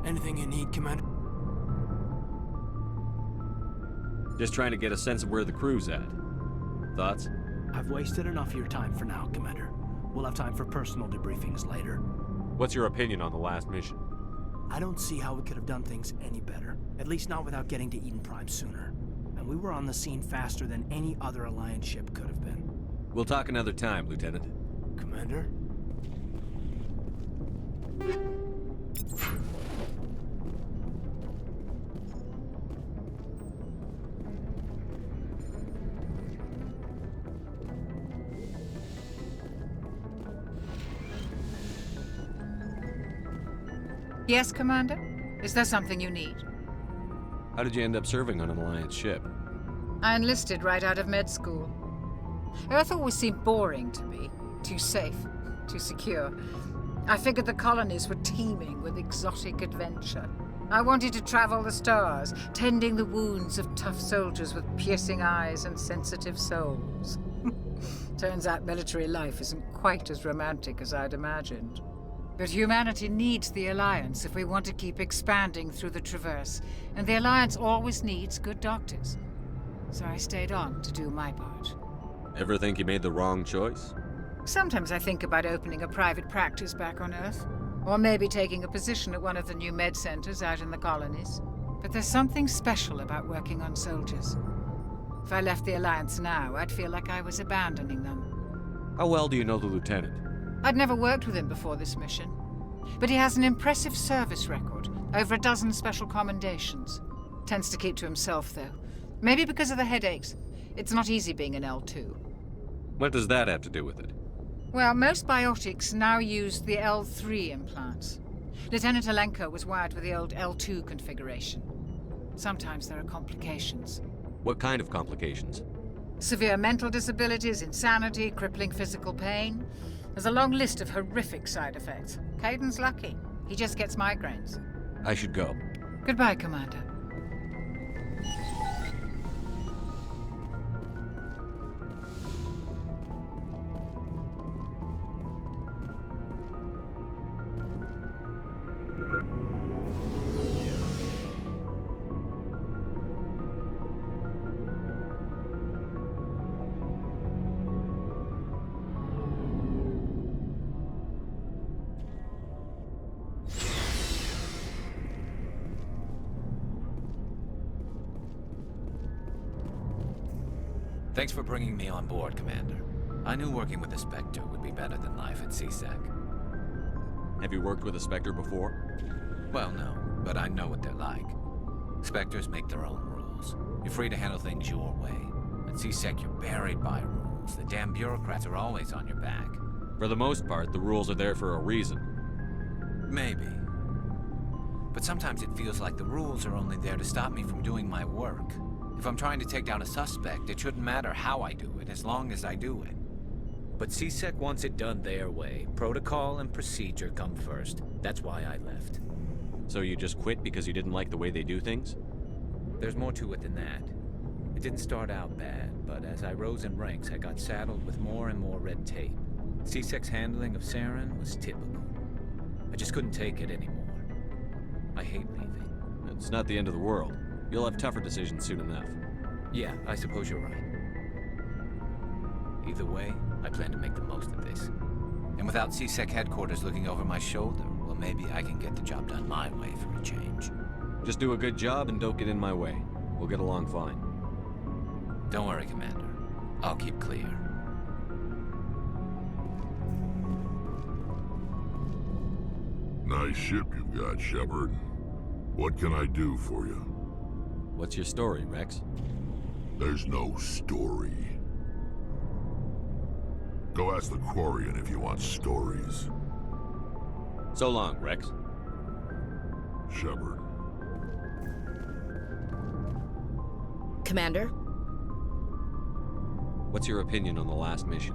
Anything you need, Commander? Just trying to get a sense of where the crew's at. Thoughts? I've wasted enough of your time for now, Commander. We'll have time for personal debriefings later. What's your opinion on the last mission? I don't see how we could have done things any better. At least not without getting to Eden Prime sooner. And we were on the scene faster than any other Alliance ship could have been. We'll talk another time, Lieutenant. Commander? Yes, Commander? Is there something you need? How did you end up serving on an Alliance ship? I enlisted right out of med school. Earth always seemed boring to me. Too safe, too secure. I figured the colonies were teeming with exotic adventure. I wanted to travel the stars, tending the wounds of tough soldiers with piercing eyes and sensitive souls. Turns out military life isn't quite as romantic as I'd imagined. But humanity needs the Alliance if we want to keep expanding through the Traverse, and the Alliance always needs good doctors. So I stayed on to do my part. Ever think you made the wrong choice? Sometimes I think about opening a private practice back on Earth, or maybe taking a position at one of the new med centers out in the colonies. But there's something special about working on soldiers. If I left the Alliance now, I'd feel like I was abandoning them. How well do you know the Lieutenant? I'd never worked with him before this mission. But he has an impressive service record, over a dozen special commendations. Tends to keep to himself, though. Maybe because of the headaches. It's not easy being an L2. What does that have to do with it? Well, most biotics now use the L3 implants. Lieutenant Alenko was wired with the old L2 configuration. Sometimes there are complications. What kind of complications? Severe mental disabilities, insanity, crippling physical pain. There's a long list of horrific side effects. Caden's lucky. He just gets migraines. I should go. Goodbye, Commander. Thanks for bringing me on board, Commander. I knew working with a Spectre would be better than life at CSEC. Have you worked with a Spectre before? Well, no, but I know what they're like. Spectres make their own rules. You're free to handle things your way. At CSEC, you're buried by rules. The damn bureaucrats are always on your back. For the most part, the rules are there for a reason. Maybe. But sometimes it feels like the rules are only there to stop me from doing my work. If I'm trying to take down a suspect, it shouldn't matter how I do it, as long as I do it. But CSEC wants it done their way. Protocol and procedure come first. That's why I left. So you just quit because you didn't like the way they do things? There's more to it than that. It didn't start out bad, but as I rose in ranks, I got saddled with more and more red tape. CSEC's handling of Saren was typical. I just couldn't take it anymore. I hate leaving. It's not the end of the world. You'll have tougher decisions soon enough. Yeah, I suppose you're right. Either way, I plan to make the most of this. And without CSEC headquarters looking over my shoulder, well, maybe I can get the job done my way for a change. Just do a good job and don't get in my way. We'll get along fine. Don't worry, Commander. I'll keep clear. Nice ship you've got, Shepard. What can I do for you? What's your story, Rex? There's no story. Go ask the Quarian if you want stories. So long, Rex. Shepard. Commander? What's your opinion on the last mission?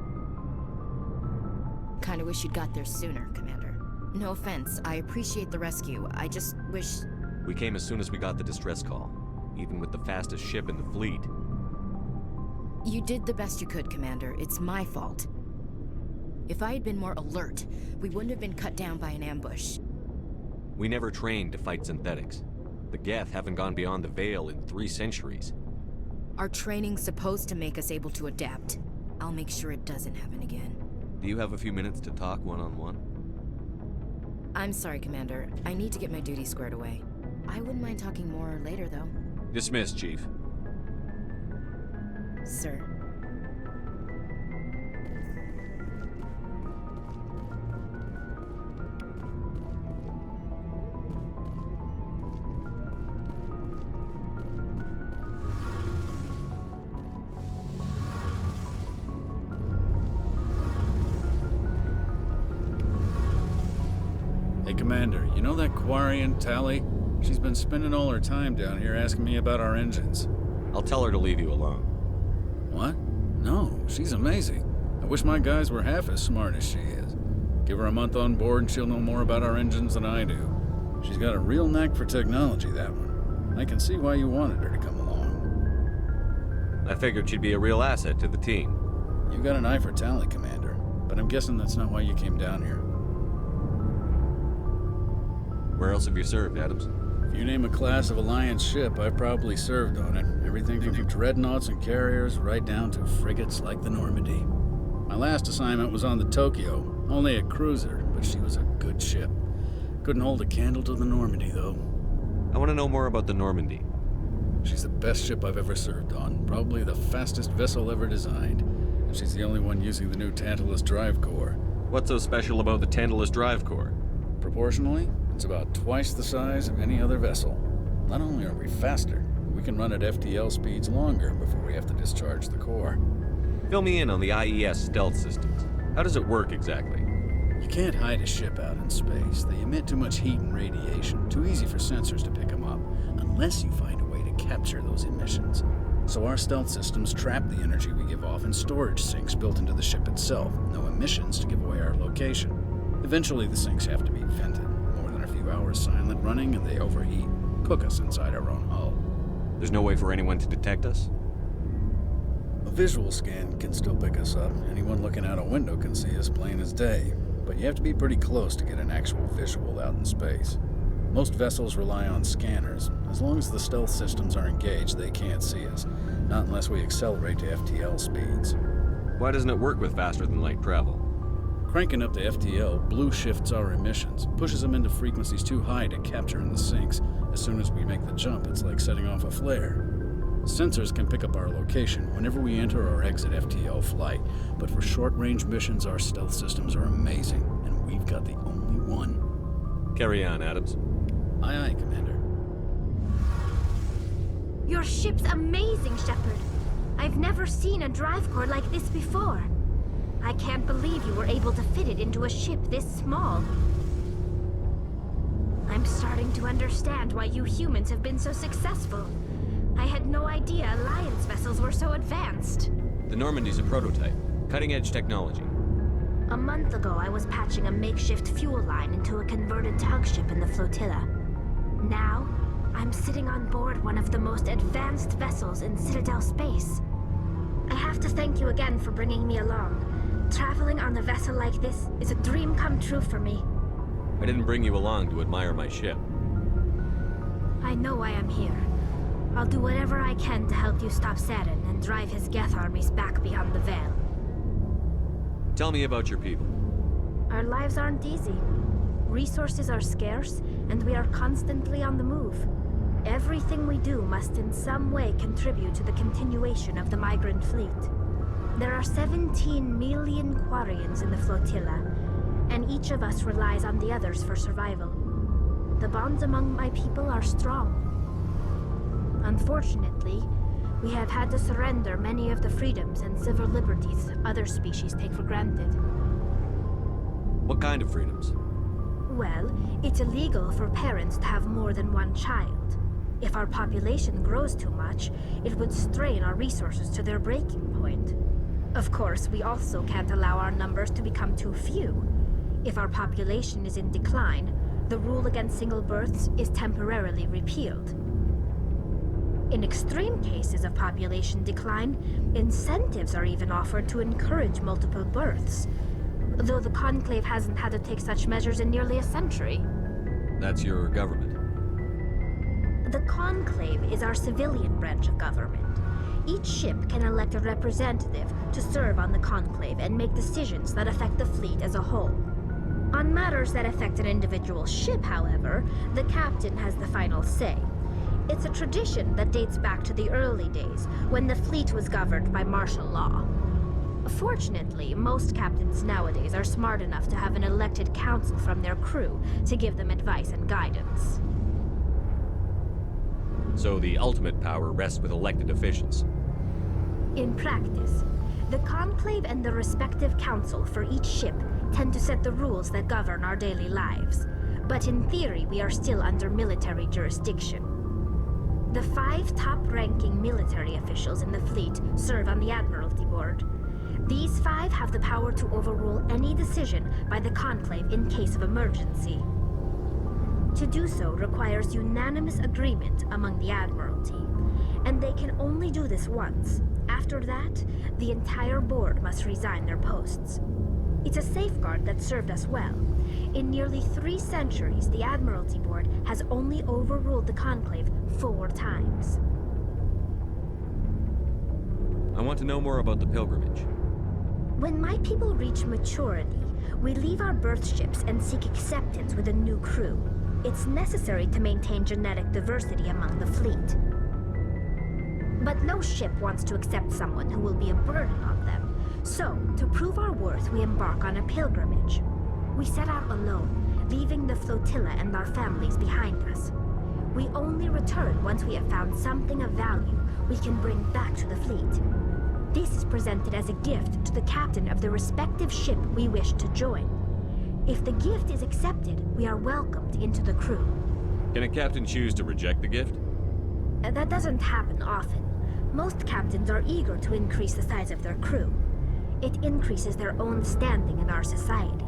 Kinda wish you'd got there sooner, Commander. No offense, I appreciate the rescue. I just wish... We came as soon as we got the distress call, even with the fastest ship in the fleet. You did the best you could, Commander. It's my fault. If I had been more alert, we wouldn't have been cut down by an ambush. We never trained to fight synthetics. The Geth haven't gone beyond the Veil in 3 centuries. Our training's supposed to make us able to adapt. I'll make sure it doesn't happen again. Do you have a few minutes to talk one-on-one? I'm sorry, Commander. I need to get my duty squared away. I wouldn't mind talking more later, though. Dismissed, Chief. Sir. Hey, Commander, you know that Quarian, Tally? She's been spending all her time down here asking me about our engines. I'll tell her to leave you alone. What? No, she's amazing. I wish my guys were half as smart as she is. Give her a month on board and she'll know more about our engines than I do. She's got a real knack for technology, that one. I can see why you wanted her to come along. I figured she'd be a real asset to the team. You got an eye for Tally, Commander, but I'm guessing that's not why you came down here. Where else have you served, Adams? If you name a class of Alliance ship, I've probably served on it. Everything from dreadnoughts and carriers right down to frigates like the Normandy. My last assignment was on the Tokyo, only a cruiser, but she was a good ship. Couldn't hold a candle to the Normandy, though. I want to know more about the Normandy. She's the best ship I've ever served on, probably the fastest vessel ever designed. And she's the only one using the new Tantalus drive core. What's so special about the Tantalus drive core? Proportionally, it's about twice the size of any other vessel. Not only are we faster, we can run at FTL speeds longer before we have to discharge the core. Fill me in on the IES stealth systems. How does it work exactly? You can't hide a ship out in space. They emit too much heat and radiation, too easy for sensors to pick them up, unless you find a way to capture those emissions. So our stealth systems trap the energy we give off in storage sinks built into the ship itself. No emissions to give away our location. Eventually the sinks have to be vented. More than a few hours silent running and they overheat. Cook us inside our own hull. There's no way for anyone to detect us? A visual scan can still pick us up. Anyone looking out a window can see us plain as day. But you have to be pretty close to get an actual visual out in space. Most vessels rely on scanners. As long as the stealth systems are engaged, they can't see us. Not unless we accelerate to FTL speeds. Why doesn't it work with faster-than-light travel? Cranking up to FTL blue shifts our emissions, pushes them into frequencies too high to capture in the sinks. As soon as we make the jump, it's like setting off a flare. Sensors can pick up our location whenever we enter or exit FTL flight, but for short-range missions, our stealth systems are amazing, and we've got the only one. Carry on, Adams. Aye, aye, Commander. Your ship's amazing, Shepard. I've never seen a drive core like this before. I can't believe you were able to fit it into a ship this small. I'm starting to understand why you humans have been so successful. I had no idea Alliance vessels were so advanced. The Normandy's a prototype. Cutting-edge technology. A month ago, I was patching a makeshift fuel line into a converted tug ship in the flotilla. Now, I'm sitting on board one of the most advanced vessels in Citadel space. I have to thank you again for bringing me along. Traveling on a vessel like this is a dream come true for me. I didn't bring you along to admire my ship. I know why I'm here. I'll do whatever I can to help you stop Saren and drive his Geth armies back beyond the Veil. Tell me about your people. Our lives aren't easy. Resources are scarce, and we are constantly on the move. Everything we do must in some way contribute to the continuation of the migrant fleet. There are 17 million Quarians in the flotilla, and each of us relies on the others for survival. The bonds among my people are strong. Unfortunately, we have had to surrender many of the freedoms and civil liberties other species take for granted. What kind of freedoms? Well, it's illegal for parents to have more than one child. If our population grows too much, it would strain our resources to their breaking point. Of course, we also can't allow our numbers to become too few. If our population is in decline, the rule against single births is temporarily repealed. In extreme cases of population decline, incentives are even offered to encourage multiple births, though the Conclave hasn't had to take such measures in nearly a century. That's your government. The Conclave is our civilian branch of government. Each ship can elect a representative to serve on the Conclave and make decisions that affect the fleet as a whole. On matters that affect an individual ship, however, the captain has the final say. It's a tradition that dates back to the early days, when the fleet was governed by martial law. Fortunately, most captains nowadays are smart enough to have an elected council from their crew to give them advice and guidance. So the ultimate power rests with elected officials. In practice, the Conclave and the respective council for each ship tend to set the rules that govern our daily lives. But in theory, we are still under military jurisdiction. The 5 top-ranking military officials in the fleet serve on the Admiralty Board. These 5 have the power to overrule any decision by the Conclave in case of emergency. To do so requires unanimous agreement among the Admiralty, and they can only do this once. After that, the entire board must resign their posts. It's a safeguard that served us well. In nearly 3 centuries, the Admiralty Board has only overruled the Conclave 4 times. I want to know more about the pilgrimage. When my people reach maturity, we leave our birth ships and seek acceptance with a new crew. It's necessary to maintain genetic diversity among the fleet. But no ship wants to accept someone who will be a burden on them. So, to prove our worth, we embark on a pilgrimage. We set out alone, leaving the flotilla and our families behind us. We only return once we have found something of value we can bring back to the fleet. This is presented as a gift to the captain of the respective ship we wish to join. If the gift is accepted, we are welcomed into the crew. Can a captain choose to reject the gift? That doesn't happen often. Most captains are eager to increase the size of their crew. It increases their own standing in our society.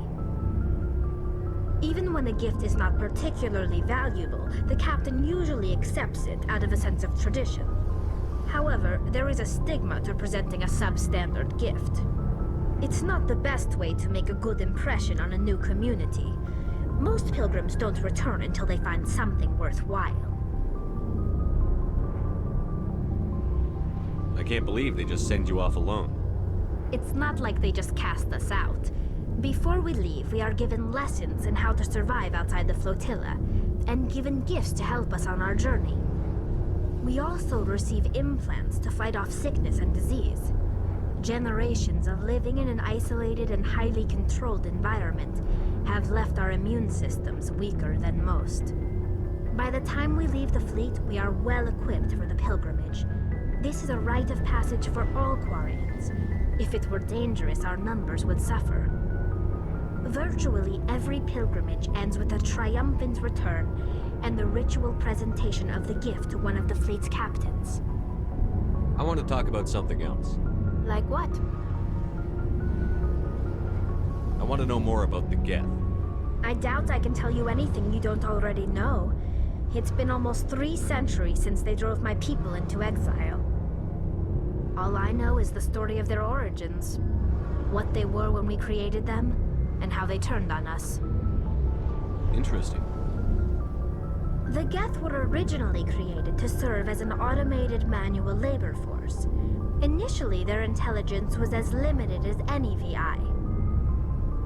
Even when a gift is not particularly valuable, the captain usually accepts it out of a sense of tradition. However, there is a stigma to presenting a substandard gift. It's not the best way to make a good impression on a new community. Most pilgrims don't return until they find something worthwhile. I can't believe they just send you off alone. It's not like they just cast us out. Before we leave, we are given lessons in how to survive outside the flotilla, and given gifts to help us on our journey. We also receive implants to fight off sickness and disease. Generations of living in an isolated and highly controlled environment have left our immune systems weaker than most. By the time we leave the fleet, we are well equipped for the pilgrimage. This is a rite of passage for all Quarians. If it were dangerous, our numbers would suffer. Virtually every pilgrimage ends with a triumphant return and the ritual presentation of the gift to one of the fleet's captains. I want to talk about something else. Like what? I want to know more about the Geth. I doubt I can tell you anything you don't already know. It's been almost 3 centuries since they drove my people into exile. All I know is the story of their origins, what they were when we created them, and how they turned on us. Interesting. The Geth were originally created to serve as an automated manual labor force. Initially, their intelligence was as limited as any VI.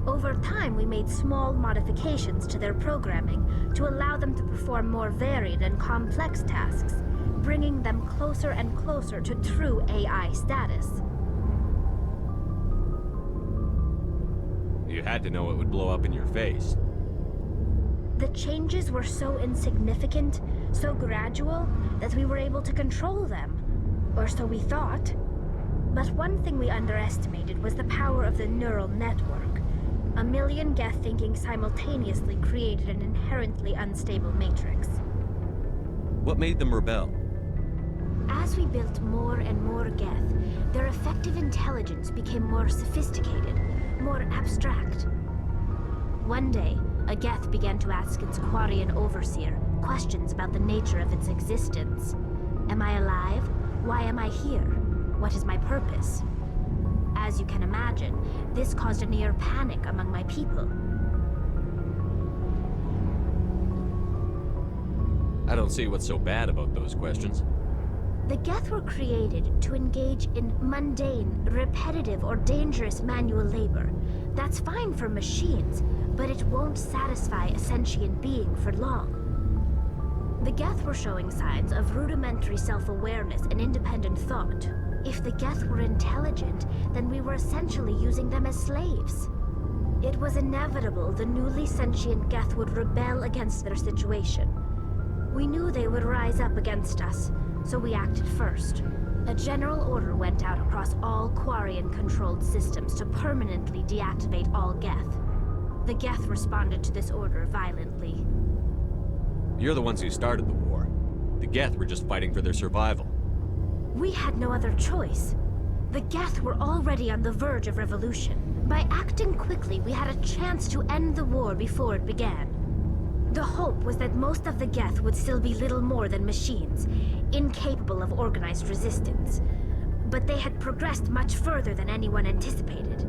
Over time, we made small modifications to their programming to allow them to perform more varied and complex tasks, bringing them closer and closer to true AI status. You had to know it would blow up in your face. The changes were so insignificant, so gradual, that we were able to control them. Or so we thought. But one thing we underestimated was the power of the neural network. A million Geth thinking simultaneously created an inherently unstable matrix. What made them rebel? As we built more and more Geth, their effective intelligence became more sophisticated, more abstract. One day, a Geth began to ask its Quarian overseer questions about the nature of its existence. Am I alive? Why am I here? What is my purpose? As you can imagine, this caused a near panic among my people. don't see what's so bad about those questions. The Geth were created to engage in mundane, repetitive, or dangerous manual labor. That's fine for machines, but it won't satisfy a sentient being for long. The Geth were showing signs of rudimentary self-awareness and independent thought. If the Geth were intelligent, then we were essentially using them as slaves. It was inevitable the newly sentient Geth would rebel against their situation. We knew they would rise up against us, so we acted first. A general order went out across all Quarian-controlled systems to permanently deactivate all Geth. The Geth responded to this order violently. You're the ones who started the war. The Geth were just fighting for their survival. We had no other choice. The Geth were already on the verge of revolution. By acting quickly, we had a chance to end the war before it began. The hope was that most of the Geth would still be little more than machines, incapable of organized resistance. But they had progressed much further than anyone anticipated.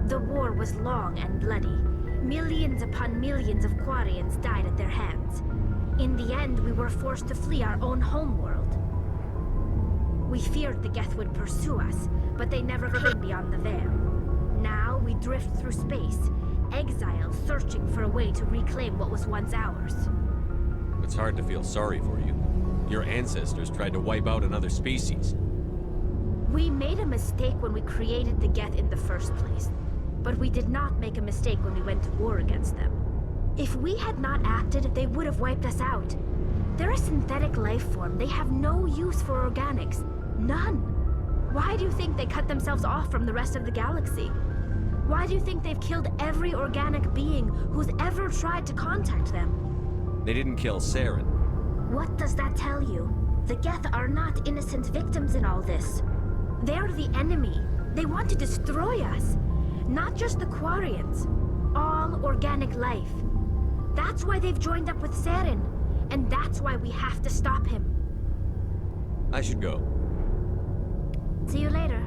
The war was long and bloody. Millions upon millions of Quarians died at their hands. In the end, we were forced to flee our own homeworld. We feared the Geth would pursue us, but they never came beyond the veil. Now we drift through space, exiled, searching for a way to reclaim what was once ours. It's hard to feel sorry for you. Your ancestors tried to wipe out another species. We made a mistake when we created the Geth in the first place, but we did not make a mistake when we went to war against them. If we had not acted, they would have wiped us out. They're a synthetic life form. They have no use for organics. None. Why do you think they cut themselves off from the rest of the galaxy? Why do you think they've killed every organic being who's ever tried to contact them? They didn't kill Saren. What does that tell you? The Geth are not innocent victims in all this. They're the enemy. They want to destroy us. Not just the Quarians. All organic life. That's why they've joined up with Saren. And that's why we have to stop him. I should go. See you later.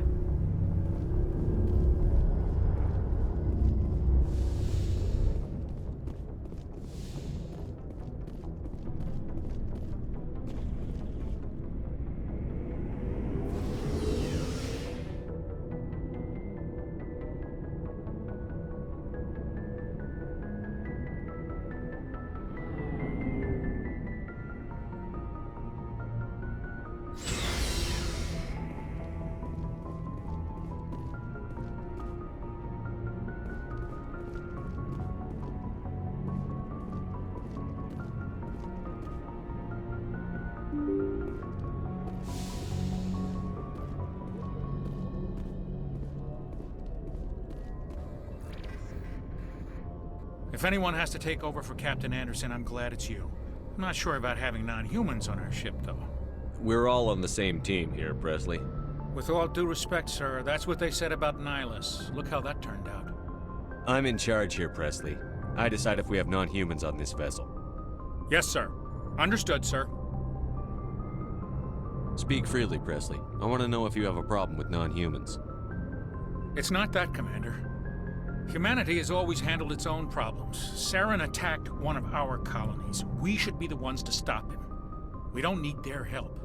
If anyone has to take over for Captain Anderson, I'm glad it's you. I'm not sure about having non-humans on our ship, though. We're all on the same team here, Presley. With all due respect, sir, that's what they said about Nihilus. Look how that turned out. I'm in charge here, Presley. I decide if we have non-humans on this vessel. Yes, sir. Understood, sir. Speak freely, Presley. I want to know if you have a problem with non-humans. It's not that, Commander. Humanity has always handled its own problems. Saren attacked one of our colonies. We should be the ones to stop him. We don't need their help.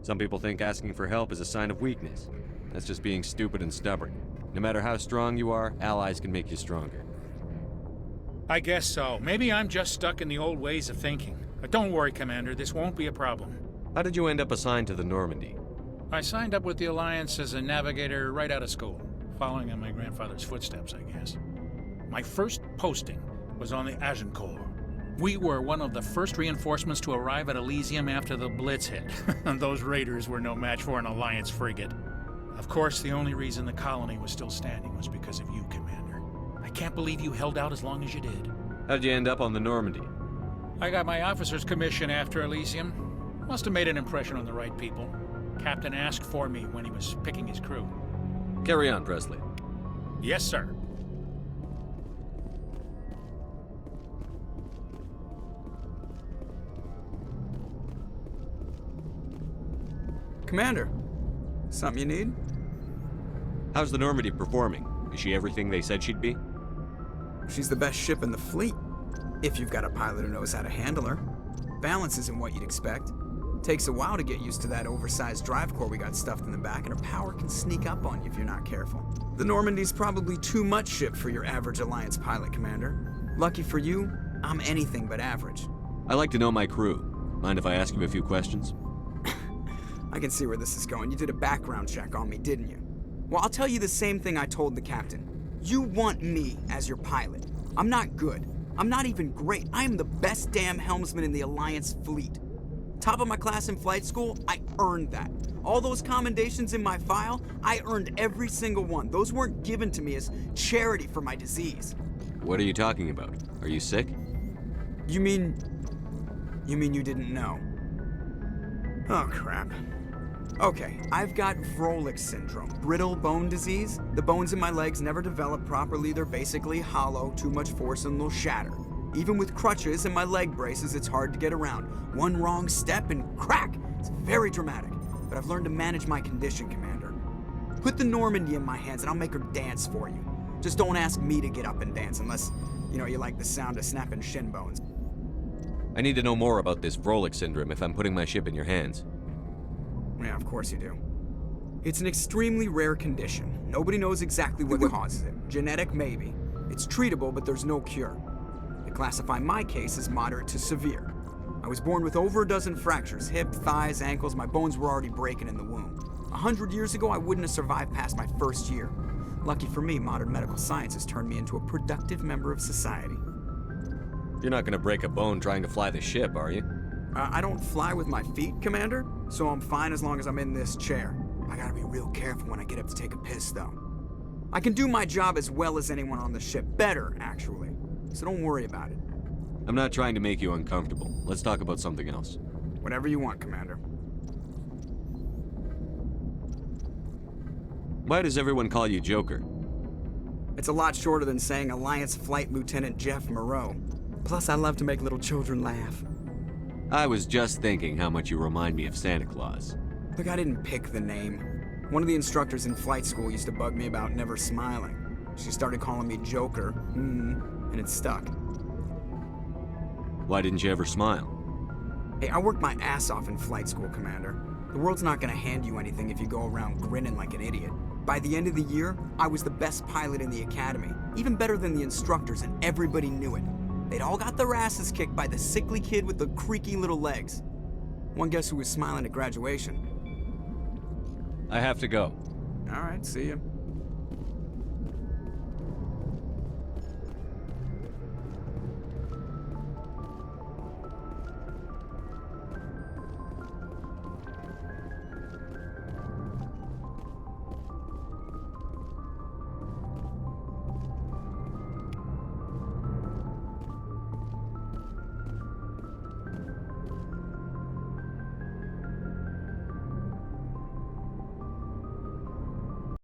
Some people think asking for help is a sign of weakness. That's just being stupid and stubborn. No matter how strong you are, allies can make you stronger. I guess so. Maybe I'm just stuck in the old ways of thinking. But don't worry, Commander. This won't be a problem. How did you end up assigned to the Normandy? I signed up with the Alliance as a navigator right out of school. Following in my grandfather's footsteps, I guess. My first posting was on the Agincourt. We were one of the first reinforcements to arrive at Elysium after the Blitz hit. Those raiders were no match for an Alliance frigate. Of course, the only reason the colony was still standing was because of you, Commander. I can't believe you held out as long as you did. How'd you end up on the Normandy? I got my officer's commission after Elysium. Must have made an impression on the right people. Captain asked for me when he was picking his crew. Carry on, Presley. Yes, sir. Commander, something you need? How's the Normandy performing? Is she everything they said she'd be? She's the best ship in the fleet, if you've got a pilot who knows how to handle her. Balance isn't what you'd expect. Takes a while to get used to that oversized drive core we got stuffed in the back, and her power can sneak up on you if you're not careful. The Normandy's probably too much ship for your average Alliance pilot, Commander. Lucky for you, I'm anything but average. I like to know my crew. Mind if I ask you a few questions? I can see where this is going. You did a background check on me, didn't you? Well, I'll tell you the same thing I told the captain. You want me as your pilot. I'm not good. I'm not even great. I am the best damn helmsman in the Alliance fleet. Top of my class in flight school, I earned that. All those commendations in my file, I earned every single one. Those weren't given to me as charity for my disease. What are you talking about? Are you sick? You mean you didn't know? Oh, crap. Okay, I've got Vrolik syndrome, brittle bone disease. The bones in my legs never develop properly. They're basically hollow, too much force and they'll shatter. Even with crutches and my leg braces, it's hard to get around. One wrong step and crack! It's very dramatic, but I've learned to manage my condition, Commander. Put the Normandy in my hands and I'll make her dance for you. Just don't ask me to get up and dance unless, you like the sound of snapping shin bones. I need to know more about this Vrolik syndrome if I'm putting my ship in your hands. Yeah, of course you do. It's an extremely rare condition. Nobody knows exactly what causes it. Genetic, maybe. It's treatable, but there's no cure. They classify my case as moderate to severe. I was born with over a dozen fractures, hip, thighs, ankles. My bones were already breaking in the womb. 100 years ago, I wouldn't have survived past my first year. Lucky for me, modern medical science has turned me into a productive member of society. You're not gonna break a bone trying to fly the ship, are you? I don't fly with my feet, Commander, so I'm fine as long as I'm in this chair. I gotta be real careful when I get up to take a piss, though. I can do my job as well as anyone on the ship. Better, actually. So don't worry about it. I'm not trying to make you uncomfortable. Let's talk about something else. Whatever you want, Commander. Why does everyone call you Joker? It's a lot shorter than saying Alliance Flight Lieutenant Jeff Moreau. Plus, I love to make little children laugh. I was just thinking how much you remind me of Santa Claus. Look, I didn't pick the name. One of the instructors in flight school used to bug me about never smiling. She started calling me Joker, and it stuck. Why didn't you ever smile? Hey, I worked my ass off in flight school, Commander. The world's not gonna hand you anything if you go around grinning like an idiot. By the end of the year, I was the best pilot in the academy, even better than the instructors, and everybody knew it. They'd all got their asses kicked by the sickly kid with the creaky little legs. One guess who was smiling at graduation? I have to go. All right, see ya.